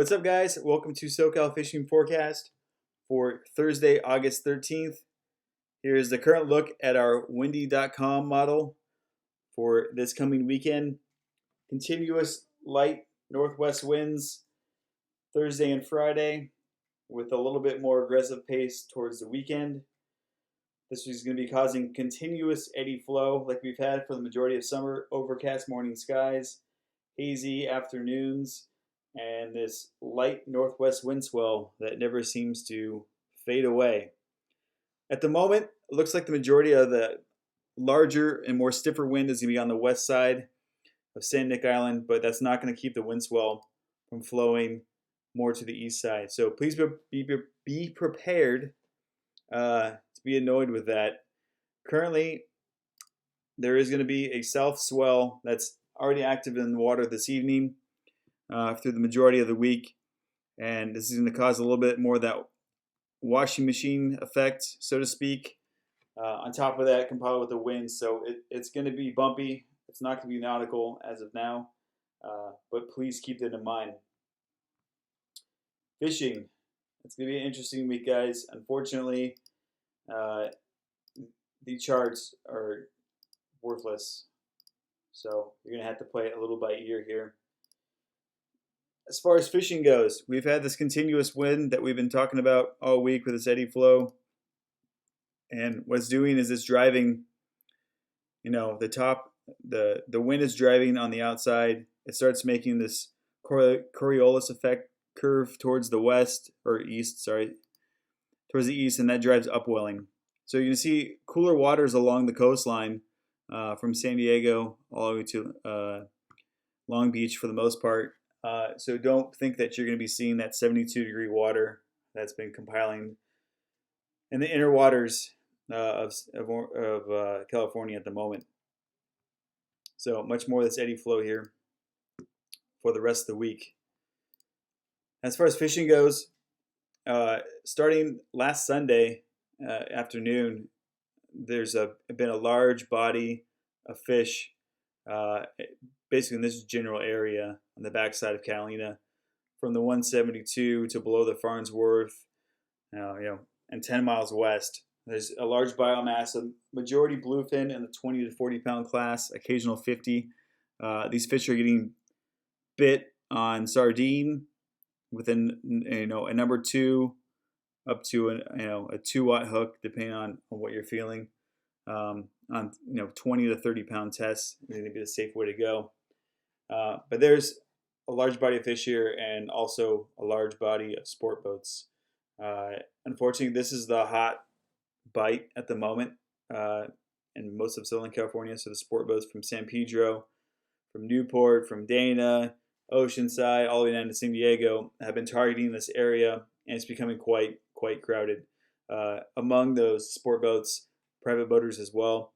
What's up, guys? Welcome to SoCal Fishing Forecast for Thursday, August 13th. Here's the current look at our windy.com model for this coming weekend. Continuous light northwest winds Thursday and Friday with a little bit more aggressive pace towards the weekend. This is going to be causing continuous eddy flow like we've had for the majority of summer. Overcast morning skies, hazy afternoons, and this light northwest wind swell that never seems to fade away. At the moment, it looks like the majority of the larger and more stiffer wind is going to be on the west side of San Nick Island, but that's not going to keep the wind swell from flowing more to the east side. So please be prepared to be annoyed with that. Currently, there is going to be a south swell that's already active in the water this evening through the majority of the week, and this is going to cause a little bit more of that washing machine effect, so to speak. On top of that, compiled with the wind, so it's going to be bumpy. It's not going to be nautical as of now, but please keep that in mind. Fishing. It's going to be an interesting week, guys. Unfortunately, the charts are worthless, so you're going to have to play it a little by ear here. As far as fishing goes, we've had this continuous wind that we've been talking about all week with this eddy flow, and what it's doing is it's driving, the wind is driving on the outside. It starts making this Coriolis effect curve towards the west, or east, towards the east, and that drives upwelling. So you can see cooler waters along the coastline from San Diego all the way to Long Beach for the most part. So don't think that you're going to be seeing that 72-degree water that's been compiling in the inner waters of California at the moment. So much more of this eddy flow here for the rest of the week. As far as fishing goes, starting last Sunday afternoon, there's been a large body of fish basically in this general area on the backside of Catalina, from the 172 to below the Farnsworth, and 10 miles west. There's a large biomass, a majority bluefin in the 20 to 40 pound class, occasional 50. These fish are getting bit on sardine with a number 2 up to a 2-watt hook, depending on what you're feeling. On 20 to 30 pound tests is going to be the safe way to go. But there's a large body of fish here, and also a large body of sport boats. Unfortunately, this is the hot bite at the moment in most of Southern California. So the sport boats from San Pedro, from Newport, from Dana, Oceanside, all the way down to San Diego have been targeting this area, and it's becoming quite crowded. Among those sport boats, private boaters as well.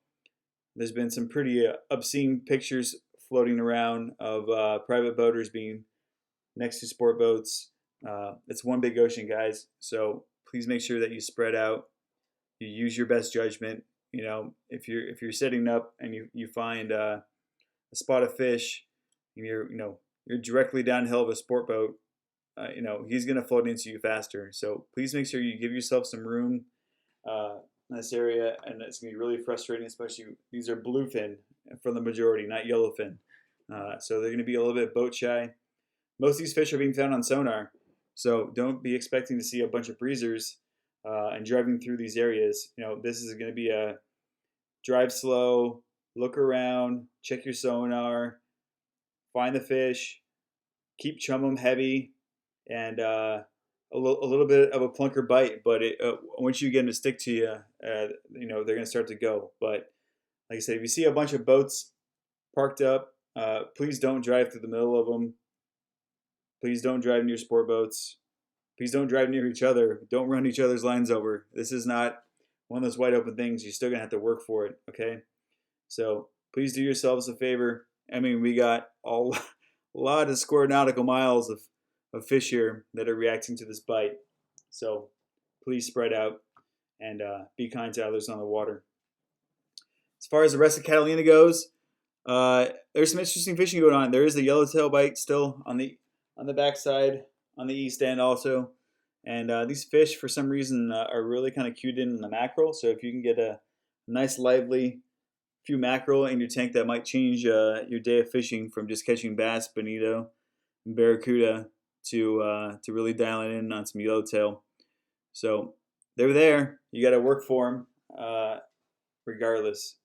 There's been some pretty obscene pictures floating around of private boaters being next to sport boats. It's one big ocean, guys. So please make sure that you spread out. You use your best judgment. If you're setting up and you find a spot of fish, and you're directly downhill of a sport boat, he's going to float into you faster. So please make sure you give yourself some room in this area, and it's going to be really frustrating, especially these are bluefin for the majority, not yellowfin. So they're going to be a little bit boat shy. Most of these fish are being found on sonar, so don't be expecting to see a bunch of breezers and driving through these areas. This is going to be a drive slow, look around, check your sonar, find the fish, keep chum them heavy, and a little bit of a plunker bite. But once you get them to stick to you, they're going to start to go. But like I said, if you see a bunch of boats parked up, please don't drive through the middle of them. Please don't drive near sport boats. Please don't drive near each other. Don't run each other's lines over. This is not one of those wide open things. You're still going to have to work for it, okay? So please do yourselves a favor. I mean, we got a lot of square nautical miles of fish here that are reacting to this bite. So please spread out and be kind to others on the water. As far as the rest of Catalina goes, there's some interesting fishing going on. There is a yellowtail bite still on the backside on the east end also. And these fish, for some reason, are really kind of cued in the mackerel. So if you can get a nice, lively few mackerel in your tank, that might change your day of fishing from just catching bass, bonito, and barracuda to really dialing in on some yellowtail. So they're there. You got to work for them regardless.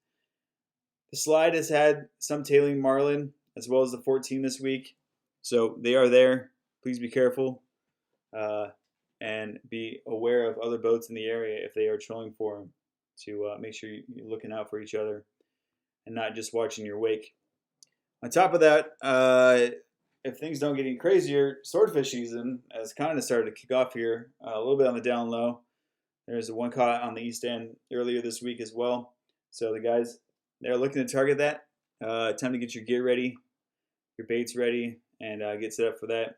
The slide has had some tailing marlin as well as the 14 this week. So they are there. Please be careful and be aware of other boats in the area if they are trolling for them, to make sure you're looking out for each other and not just watching your wake. On top of that, if things don't get any crazier, swordfish season has kind of started to kick off here, a little bit on the down low. There's one caught on the east end earlier this week as well. So the guys, they're looking to target that. Time to get your gear ready, your baits ready, and get set up for that.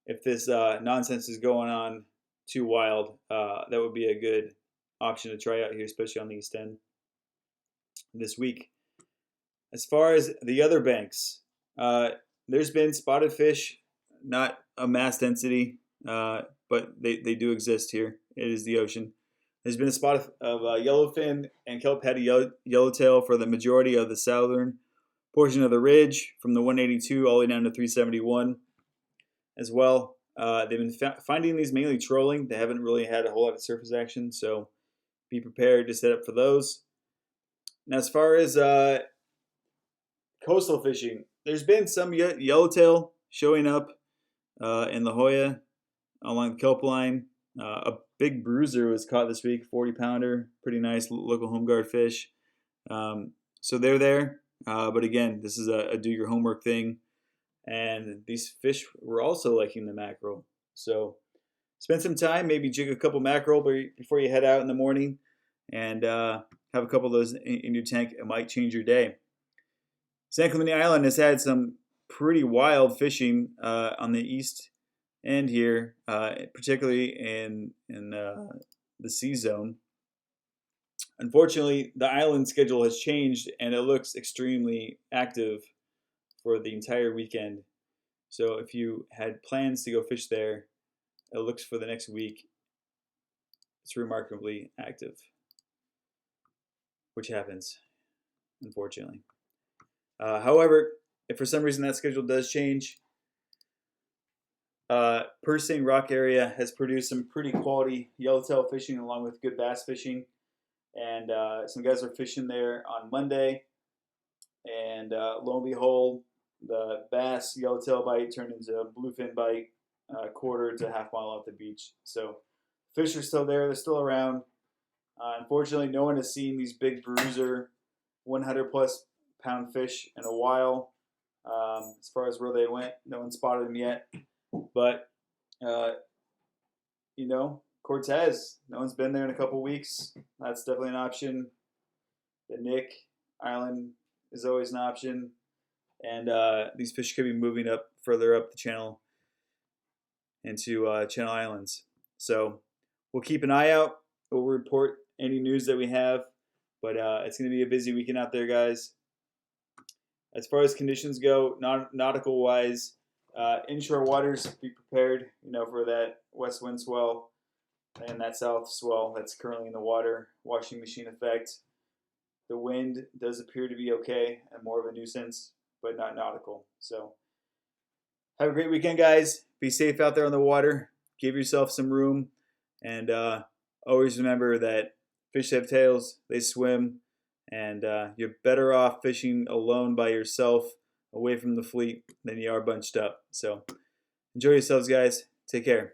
If this nonsense is going on too wild, that would be a good option to try out here, especially on the east end this week. As far as the other banks, there's been spotted fish, not a mass density, but they do exist here. It is the ocean. There's been a spot of yellowfin and kelp-headed yellowtail for the majority of the southern portion of the ridge, from the 182 all the way down to 371 as well. They've been finding these mainly trolling. They haven't really had a whole lot of surface action, so be prepared to set up for those. Now, as far as coastal fishing, there's been some yellowtail showing up in La Jolla along the kelp line. A big bruiser was caught this week, 40-pounder, pretty nice local home guard fish. So they're there, but again, this is a do your homework thing. And these fish were also liking the mackerel. So spend some time, maybe jig a couple mackerel before you head out in the morning, and have a couple of those in your tank. It might change your day. San Clemente Island has had some pretty wild fishing on the east end here, particularly in the sea zone. Unfortunately, the island schedule has changed, and it looks extremely active for the entire weekend. So if you had plans to go fish there, it looks for the next week it's remarkably active, which happens, unfortunately. However, if for some reason that schedule does change, Persing Rock area has produced some pretty quality yellowtail fishing along with good bass fishing, and some guys are fishing there on Monday, and lo and behold, the bass yellowtail bite turned into a bluefin bite, quarter to half mile off the beach. So fish are still there, they're still around. Unfortunately, no one has seen these big bruiser 100 plus pound fish in a while. As far as where they went, no one spotted them yet. But Cortez, no one's been there in a couple weeks. That's definitely an option. The Nick Island is always an option. And these fish could be moving up further up the channel into Channel Islands. So we'll keep an eye out. We'll report any news that we have. But it's going to be a busy weekend out there, guys. As far as conditions go, nautical-wise, inshore waters, be prepared, for that west wind swell and that south swell that's currently in the water, washing machine effect. The wind does appear to be okay and more of a nuisance, but not nautical. So have a great weekend, guys. Be safe out there on the water. Give yourself some room. And always remember that fish have tails. They swim. And you're better off fishing alone by yourself, away from the fleet, than you are bunched up. So enjoy yourselves, guys. Take care.